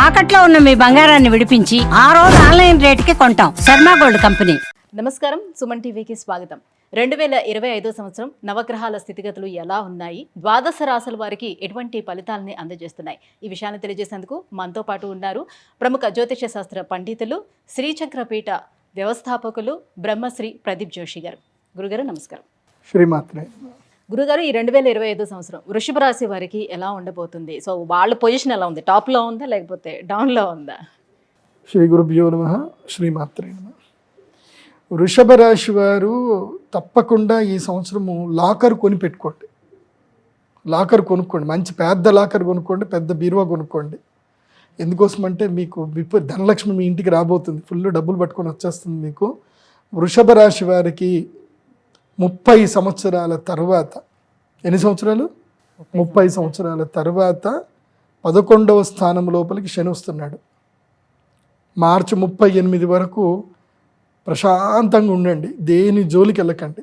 తాకట్లో ఉన్న మీ బంగారాన్ని విడిపించి ఆ రోజు ఆన్లైన్ రేటుకి కొంటాం. Sharma gold company. నమస్కారం, సుమన్ టీవీకి స్వాగతం. 2025 సంవత్సరం నవగ్రహాల స్థితిగతులు ఎలా ఉన్నాయి, ద్వాదశ రాశుల వారికి ఎటువంటి ఫలితాలని అందజేస్తున్నాయి, ఈ విషయాన్ని తెలియజేసేందుకు మనతో పాటు ఉన్నారు ప్రముఖ జ్యోతిష శాస్త్ర పండితులు, శ్రీచక్రపీఠ వ్యవస్థాపకులు బ్రహ్మశ్రీ ప్రదీప్ జోషి గారు. గురుగారు నమస్కారం. శ్రీమాత్రే. గురుగారు, ఈ 2025 సంవత్సరం వృషభ రాశి వారికి ఎలా ఉండబోతుంది? సో వాళ్ళ పొజిషన్ ఎలా ఉంది? టాప్లో ఉందా లేకపోతే డౌన్లో ఉందా? శ్రీ గురుభ్యో నమః. శ్రీమాత్రే నమః. వృషభ రాశి వారు తప్పకుండా ఈ సంవత్సరము లాకర్ కొని పెట్టుకోండి. లాకర్ కొనుక్కోండి, మంచి పెద్ద లాకర్ కొనుక్కోండి, పెద్ద బీరువా కొనుక్కోండి. ఎందుకోసం అంటే మీకు ధనలక్ష్మి మీ ఇంటికి రాబోతుంది, ఫుల్ డబ్బులు పట్టుకొని వచ్చేస్తుంది మీకు. వృషభ రాశి వారికి 30 సంవత్సరాల తర్వాత, ఎన్ని సంవత్సరాలు? 30 సంవత్సరాల తర్వాత 11వ స్థానం లోపలికి శని వస్తున్నాడు. మార్చి 38 వరకు ప్రశాంతంగా ఉండండి, దేని జోలికి వెళ్ళకండి.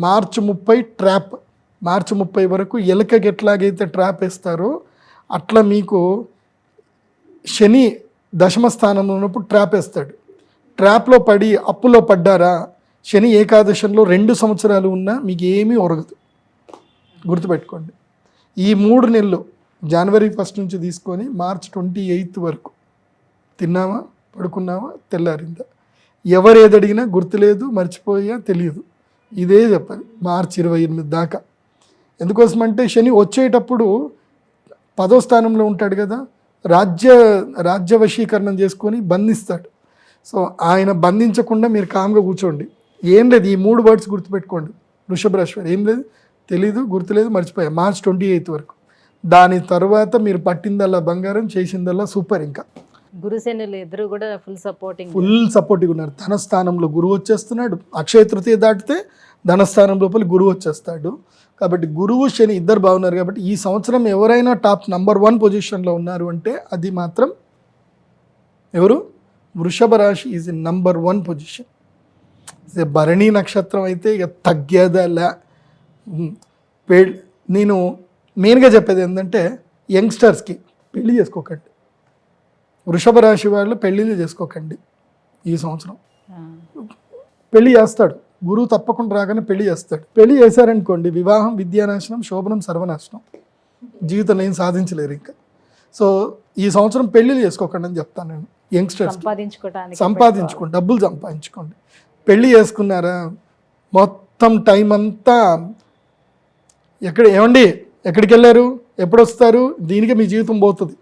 మార్చి 30 ట్రాప్. మార్చి 30 వరకు ఎలకకి ఎట్లాగైతే ట్రాప్ వేస్తారో అట్లా మీకు శని దశమ స్థానంలో ఉన్నప్పుడు ట్రాప్ వేస్తాడు. ట్రాప్లో పడి అప్పులో పడ్డారా, శని ఏకాదశంలో 2 సంవత్సరాలు ఉన్నా మీకు ఏమీ ఒరగదు, గుర్తుపెట్టుకోండి. ఈ 3 నెలలు జనవరి 1 నుంచి తీసుకొని మార్చ్ 28 వరకు తిన్నావా, పడుకున్నావా, తెల్లారిందా, ఎవరు ఏది అడిగినా గుర్తులేదు, మర్చిపోయా, తెలియదు, ఇదే చెప్పాలి మార్చి 28 దాకా. ఎందుకోసమంటే శని వచ్చేటప్పుడు 10వ స్థానంలో ఉంటాడు కదా, రాజ్య వశీకరణం చేసుకొని బంధిస్తాడు. సో ఆయన బంధించకుండా మీరు కామ్గా కూర్చోండి. ఏం లేదు, ఈ 3 వర్డ్స్ గుర్తుపెట్టుకోండి. వృషభ రాశి వారు ఏం లేదు, తెలీదు, గుర్తులేదు, మర్చిపోయా, మార్చ్ 28 వరకు. దాని తర్వాత మీరు పట్టిందల్లా బంగారం, చేసిందల్లా సూపర్. ఇంకా గురుసేనులు ఇద్దరు కూడా ఫుల్ సపోర్టింగ్ ఉన్నారు. ధనస్థానంలో గురువు వచ్చేస్తున్నాడు. అక్షయ తృతీయ దాటితే ధనస్థానం లోపల గురువు వచ్చేస్తాడు. కాబట్టి గురువు శని ఇద్దరు బాగున్నారు. కాబట్టి ఈ సంవత్సరం ఎవరైనా టాప్ నంబర్ 1 పొజిషన్లో ఉన్నారు అంటే అది మాత్రం ఎవరు? వృషభ రాశి is in number 1 position. Bharani నక్షత్రం అయితే ఇక తగ్గేదలా. నేను మెయిన్గా చెప్పేది ఏంటంటే యంగ్స్టర్స్కి పెళ్లి చేసుకోకండి. వృషభ రాశి వాళ్ళు పెళ్ళిళ్ళు చేసుకోకండి. ఈ సంవత్సరం పెళ్లి చేస్తాడు గురువు, తప్పకుండా రాగానే పెళ్లి చేస్తాడు. పెళ్లి చేశారనుకోండి, వివాహం విద్యానాశనం, శోభనం సర్వనాశనం, జీవితంలో ఏం సాధించలేరు ఇంకా. సో ఈ సంవత్సరం పెళ్ళిళ్ళు చేసుకోకండి అని చెప్తాను నేను యంగ్స్టర్స్. సంపాదించుకోండి, డబ్బులు సంపాదించుకోండి. పెళ్ళి చేసుకున్నారా, మొత్తం టైం అంతా ఎక్కడికి వెళ్ళారు, ఎప్పుడు వస్తారు, దీనికి మీ జీవితం పోతుంది.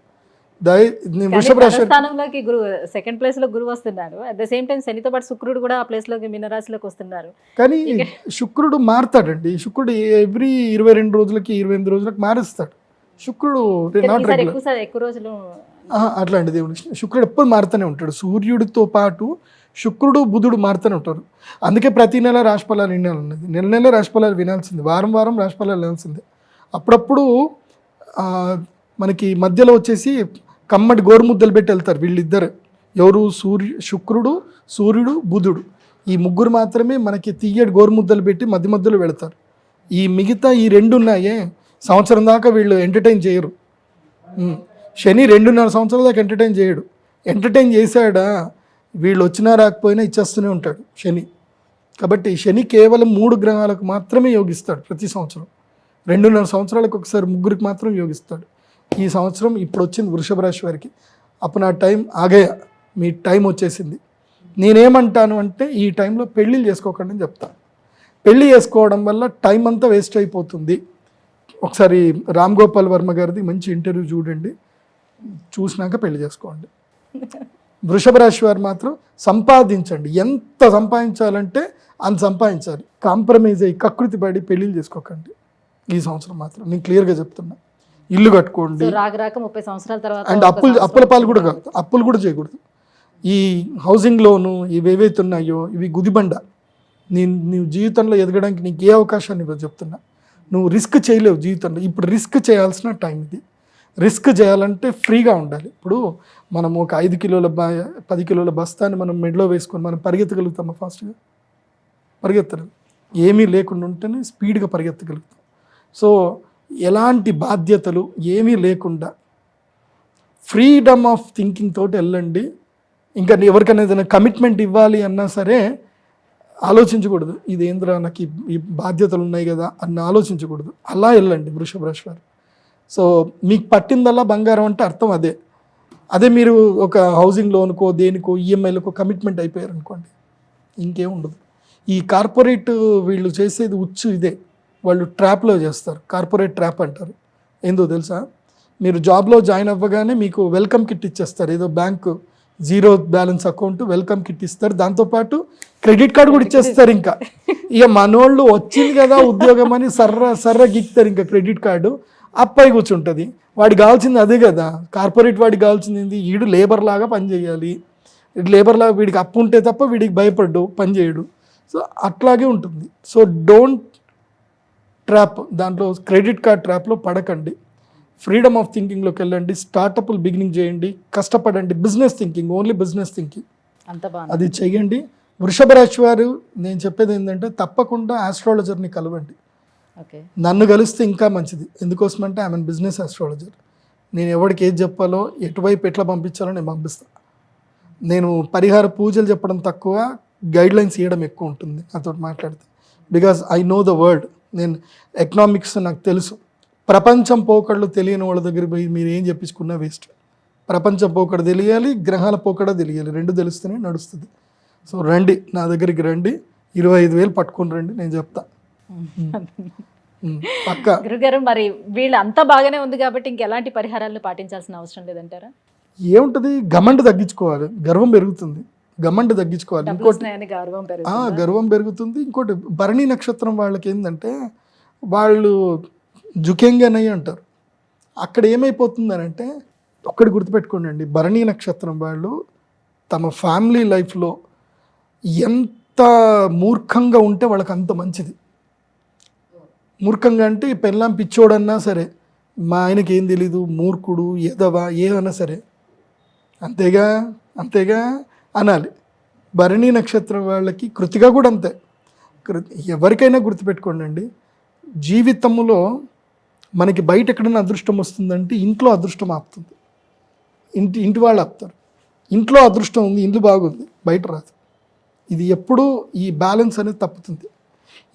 వృషభ రాశి స్థానంలోకి గురువు సెకండ్ ప్లేస్ లో గురువు వస్తున్నారు. అట్ ద సేమ్ టైం శనితో పాటు శుక్రుడు కూడా ఆ ప్లేస్ లోకి మీనరాశిలోకి వస్తున్నారు. కానీ శుక్రుడు మారుతాడండి. శుక్రుడు ఎవ్రీ 22 రోజులకి 28 రోజులకి మారుస్తాడు. శుక్రుడు ఎక్కువ రోజులు అట్లాంటిది. శుక్రుడు ఎప్పుడు మారుతూనే ఉంటాడు. సూర్యుడితో పాటు శుక్రుడు బుధుడు మారుతూనే ఉంటారు. అందుకే ప్రతి నెల రాశిఫలాలు వినాలన్నది. నెల రాశిఫలాలు వినాల్సింది, వారం రాశిఫలాలు వినాల్సిందే. అప్పుడప్పుడు మనకి మధ్యలో వచ్చేసి కమ్మటి గోరుముద్దలు పెట్టి వెళ్తారు వీళ్ళిద్దరు. ఎవరు? శుక్రుడు, సూర్యుడు, బుధుడు. ఈ 3 మాత్రమే మనకి తీయటి గోరుముద్దలు పెట్టి మధ్యలో వెళతారు. ఈ మిగతా ఈ 2 ఉన్నాయే, సంవత్సరం దాకా వీళ్ళు ఎంటర్టైన్ చేయరు. శని 2.5 సంవత్సరాల దాకా ఎంటర్టైన్ చేయడు. ఎంటర్టైన్ చేశాడా, వీళ్ళు వచ్చినా రాకపోయినా ఇచ్చేస్తూనే ఉంటాడు శని. కాబట్టి శని కేవలం 3 గ్రహాలకు మాత్రమే యోగిస్తాడు ప్రతి సంవత్సరం. 2.5 సంవత్సరాలకు ఒకసారి 3కి మాత్రం యోగిస్తాడు. ఈ సంవత్సరం ఇప్పుడు వచ్చింది వృషభ రాశి వారికి. అప్పుడు నా టైం ఆగయా, మీ టైం వచ్చేసింది. నేనేమంటాను అంటే ఈ టైంలో పెళ్ళిళ్ళు చేసుకోకండి అని చెప్తాను. పెళ్ళి చేసుకోవడం వల్ల టైం అంతా వేస్ట్ అయిపోతుంది. ఒకసారి రామ్ గోపాల్ వర్మ గారిది మంచి ఇంటర్వ్యూ చూడండి, చూసినాక పెళ్లి చేసుకోండి. వృషభ రాశి వారు మాత్రం సంపాదించండి. ఎంత సంపాదించాలంటే అంత సంపాదించాలి. కాంప్రమైజ్ అయ్యి కకృతి పడి పెళ్ళిళ్ళు చేసుకోకండి ఈ సంవత్సరం మాత్రం. నేను క్లియర్గా చెప్తున్నా. ఇల్లు కట్టుకోండి. 30 సంవత్సరాల తర్వాత అండ్ అప్పుల పాలు కూడా కాదు, అప్పులు కూడా చేయకూడదు. ఈ హౌసింగ్ లోను ఇవి ఏవైతే ఉన్నాయో ఇవి గుదిబండ. నీవు జీవితంలో ఎదగడానికి నీకు ఏ అవకాశాన్ని ఇవ్వదు చెప్తున్నా. నువ్వు రిస్క్ చేయలేవు జీవితంలో. ఇప్పుడు రిస్క్ చేయాల్సిన టైం ఇది. రిస్క్ చేయాలంటే ఫ్రీగా ఉండాలి. ఇప్పుడు మనం ఒక 5 కిలోల 10 కిలోల బస్తాన్ని మనం మెడలో వేసుకొని మనం పరిగెత్తగలుగుతామా? ఫాస్ట్గా పరిగెత్తలేదు. ఏమీ లేకుండా ఉంటేనే స్పీడ్గా పరిగెత్తగలుగుతాం. సో ఎలాంటి బాధ్యతలు ఏమీ లేకుండా ఫ్రీడమ్ ఆఫ్ థింకింగ్ తోటి వెళ్ళండి. ఇంకా ఎవరికైనా ఏదైనా కమిట్మెంట్ ఇవ్వాలి అన్నా సరే ఆలోచించకూడదు, ఇదేంద్రా నాకు ఈ బాధ్యతలు ఉన్నాయి కదా అన్న ఆలోచించకూడదు, అలా వెళ్ళండి వృషభ రాశి వారు. సో మీకు పట్టిందల్లా బంగారం అంటే అర్థం అదే మీరు ఒక హౌసింగ్ లోన్కో దేనికో ఈఎంఐలకో కమిట్మెంట్ అయిపోయారు అనుకోండి, ఇంకేం ఉండదు. ఈ కార్పొరేట్ వీళ్ళు చేసేది ఇదే, వాళ్ళు ట్రాప్లో చేస్తారు, కార్పొరేట్ ట్రాప్ అంటారు. ఏందో తెలుసా, మీరు జాబ్లో జాయిన్ అవ్వగానే మీకు వెల్కమ్ కిట్ ఇచ్చేస్తారు, ఏదో bank zero balance account welcome kit ఇస్తారు, దాంతోపాటు క్రెడిట్ కార్డు కూడా ఇచ్చేస్తారు. ఇంకా ఇక మనోళ్ళు వచ్చింది కదా ఉద్యోగం అని సర్ర గిక్తారు ఇంకా క్రెడిట్ కార్డు, అప్పై కూర్చుంటుంది. వాడికి కావాల్సింది అదే కదా, కార్పొరేట్ వాడికి కావాల్సింది ఏంది, వీడు లేబర్ లాగా పని చేయాలి, లేబర్ లాగా వీడికి అప్పు ఉంటే తప్ప వీడికి భయపడ్డు పని చేయడు. సో అట్లాగే ఉంటుంది. సో డోంట్ ట్రాప్, దాంట్లో క్రెడిట్ కార్డ్ ట్రాప్లో పడకండి. ఫ్రీడమ్ ఆఫ్ థింకింగ్లోకి వెళ్ళండి, స్టార్టప్లు బిగినింగ్ చేయండి, కష్టపడండి, business thinking, only business thinking అంత బాగా అది చెయ్యండి. వృషభ రాశి వారు నేను చెప్పేది ఏంటంటే తప్పకుండా ఆస్ట్రాలజర్ని కలవండి. ఓకే, నన్ను కలిస్తే ఇంకా మంచిది. ఎందుకోసమంటే ఐఎమ్ బిజినెస్ ఆస్ట్రాలజర్. నేను ఎవరికి ఏది చెప్పాలో ఎటువైపు ఎట్లా పంపించాలో నేను పంపిస్తాను. నేను పరిహార పూజలు చెప్పడం తక్కువ, గైడ్లైన్స్ ఇవ్వడం ఎక్కువ ఉంటుంది నాతో మాట్లాడితే. Because I know the world, నేను ఎకనామిక్స్ నాకు తెలుసు. ప్రపంచం పోకడలు తెలియని వాళ్ళ దగ్గర పోయి మీరు ఏం చెప్పించుకున్నా వేస్ట్. ప్రపంచం పోకడ తెలియాలి, గ్రహాల పోకడ తెలియాలి, రెండు తెలిస్తేనే నడుస్తుంది. సో రండి నా దగ్గరికి రండి, 25,000 పట్టుకొని రండి, నేను చెప్తా పక్కా. గురుగారు మరి వీళ్ళు అంతా బాగానే ఉంది కాబట్టి ఇంకెలాంటి పరిహారాలను పాటించాల్సిన అవసరం లేదంటారా? ఏముంటుంది, గమండి తగ్గించుకోవాలి, గర్వం పెరుగుతుంది, గమండి తగ్గించుకోవాలి. ఇంకోటి గర్వం పెరుగుతుంది. ఇంకోటి భరణి నక్షత్రం వాళ్ళకి ఏంటంటే వాళ్ళు జుకెంగనయ్య అంటారు. అక్కడ ఏమైపోతుందనంటే ఒక్కటి గుర్తుపెట్టుకోండి అండి, భరణి నక్షత్రం వాళ్ళు తమ ఫ్యామిలీ లైఫ్లో ఎంత మూర్ఖంగా ఉంటే వాళ్ళకి అంత మంచిది. మూర్ఖంగా అంటే పెళ్ళాం పిచ్చోడన్నా సరే, మా ఆయనకి ఏం తెలీదు, మూర్ఖుడు, ఎదవా, ఏమన్నా సరే అంతేగా అనాలి. భరణి నక్షత్రం వాళ్ళకి కృతిగా కూడా అంతే. ఎవరికైనా గుర్తుపెట్టుకోండి అండి, జీవితంలో మనకి బయట ఎక్కడైనా అదృష్టం వస్తుందంటే ఇంట్లో అదృష్టం ఆపుతుంది, ఇంటి వాళ్ళు ఆపుతారు. ఇంట్లో అదృష్టం ఉంది, ఇల్లు బాగుంది, బయట రాదు. ఇది ఎప్పుడూ ఈ బ్యాలెన్స్ అనేది తప్పుతుంది.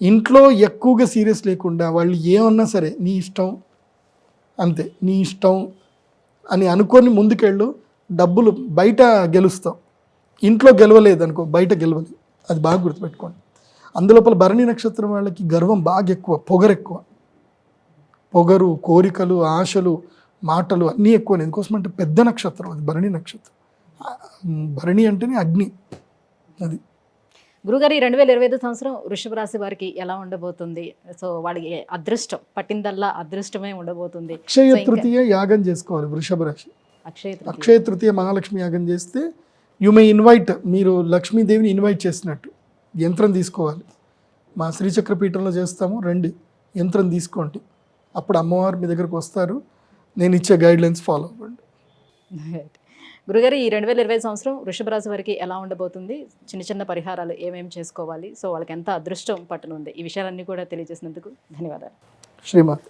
ఇంట్లో ఎక్కువగా సీరియస్ లేకుండా వాళ్ళు ఏమన్నా సరే నీ ఇష్టం, అంతే నీ ఇష్టం అని అనుకొని ముందుకెళ్ళు, డబ్బులు బయట గెలుస్తావు. ఇంట్లో గెలవలేదు అనుకో, బయట గెలవలేదు. అది బాగా గుర్తుపెట్టుకోండి. అందులోపల భరణి నక్షత్రం వాళ్ళకి గర్వం బాగా ఎక్కువ, పొగరు, కోరికలు, ఆశలు, మాటలు అన్నీ ఎక్కువ. ఎందుకోసమంటే పెద్ద నక్షత్రం అది భరణి నక్షత్రం. భరణి అంటేనే అగ్ని. అది గురుగారు, ఈ 2025 సంవత్సరం వృషభ రాశి వారికి ఎలా ఉండబోతుంది? సో వాళ్ళకి అదృష్టం పట్టిందల్లా అదృష్టమే ఉండబోతుంది. అక్షయ తృతీయ యాగం చేసుకోవాలి వృషభ రాశి. అక్షయ తృతీయ మహాలక్ష్మి యాగం చేస్తే యు మే ఇన్వైట్, మీరు లక్ష్మీదేవిని ఇన్వైట్ చేసినట్టు. యంత్రం తీసుకోవాలి, మా శ్రీచక్రపీఠంలో చేస్తాము, రండి యంత్రం తీసుకోండి, అప్పుడు అమ్మవారు మీ దగ్గరకు వస్తారు. నేను ఇచ్చే గైడ్లైన్స్ ఫాలో అవ్వండి. గురుగారు, ఈ 2025 సంవత్సరం వృషభ రాశి వారికి ఎలా ఉండబోతుంది? చిన్న పరిహారాలు ఏమేమి చేసుకోవాలి? సో వాళ్ళకి ఎంత అదృష్టం పట్టనుంది? ఈ విషయాలన్నీ కూడా తెలియజేసినందుకు ధన్యవాదాలు. శ్రీమాత.